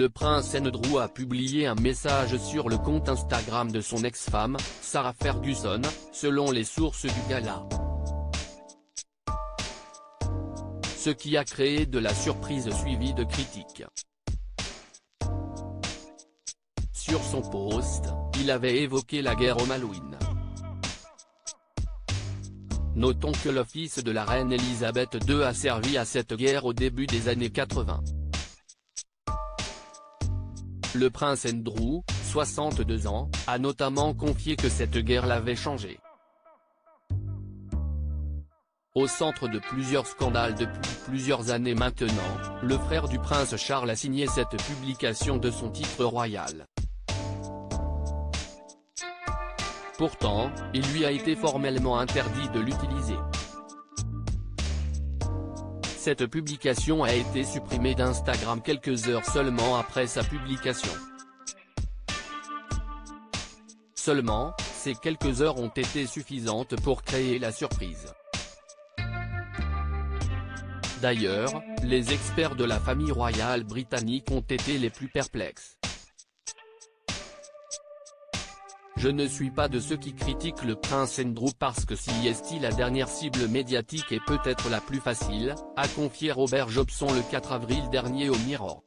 Le prince Andrew a publié un message sur le compte Instagram de son ex-femme, Sarah Ferguson, selon les sources du gala. Ce qui a créé de la surprise suivie de critiques. Sur son post, il avait évoqué la guerre au Malouines. Notons que le fils de la reine Elisabeth II a servi à cette guerre au début des années 80. Le prince Andrew, 62 ans, a notamment confié que cette guerre l'avait changé. Au centre de plusieurs scandales depuis plusieurs années maintenant, le frère du prince Charles a signé cette publication de son titre royal. Pourtant, il lui a été formellement interdit de l'utiliser. Cette publication a été supprimée d'Instagram quelques heures seulement après sa publication. Seulement, ces quelques heures ont été suffisantes pour créer la surprise. D'ailleurs, les experts de la famille royale britannique ont été les plus perplexes. Je ne suis pas de ceux qui critiquent le prince Andrew parce que si est la dernière cible médiatique et peut-être la plus facile, a confié Robert Jobson le 4 avril dernier au Mirror.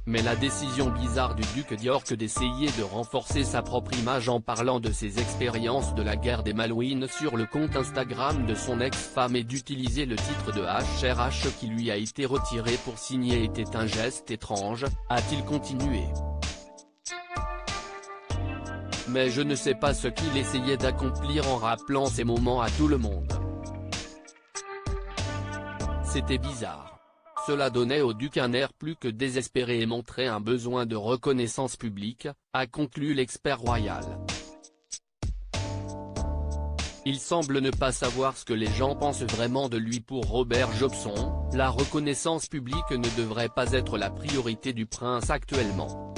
Mais la décision bizarre du duc d'York d'essayer de renforcer sa propre image en parlant de ses expériences de la guerre des Malouines sur le compte Instagram de son ex-femme et d'utiliser le titre de HRH qui lui a été retiré pour signer était un geste étrange, a-t-il continué. Mais je ne sais pas ce qu'il essayait d'accomplir en rappelant ces moments à tout le monde. C'était bizarre. Cela donnait au duc un air plus que désespéré et montrait un besoin de reconnaissance publique, a conclu l'expert royal. Il semble ne pas savoir ce que les gens pensent vraiment de lui. Pour Robert Jobson, la reconnaissance publique ne devrait pas être la priorité du prince actuellement.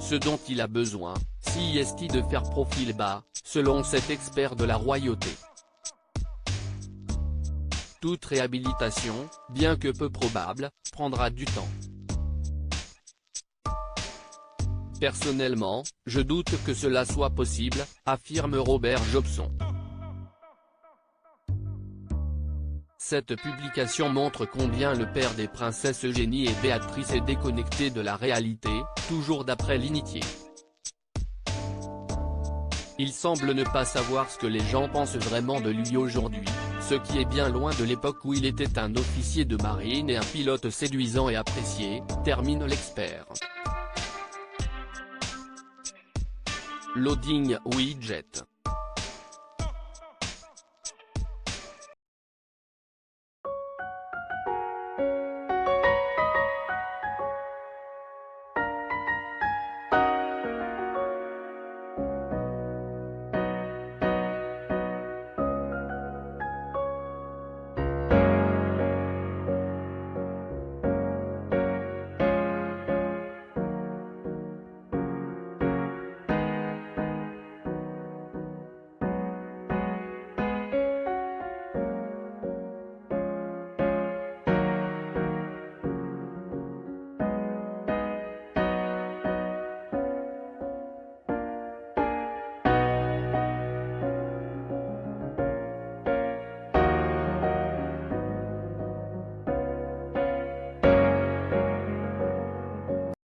Ce dont il a besoin, c'est de faire profil bas, selon cet expert de la royauté. Toute réhabilitation, bien que peu probable, prendra du temps. Personnellement, je doute que cela soit possible, affirme Robert Jobson. Cette publication montre combien le père des princesses Eugénie et Béatrice est déconnecté de la réalité, toujours d'après l'Initié. Il semble ne pas savoir ce que les gens pensent vraiment de lui aujourd'hui, ce qui est bien loin de l'époque où il était un officier de marine et un pilote séduisant et apprécié, termine l'expert. Loading widget.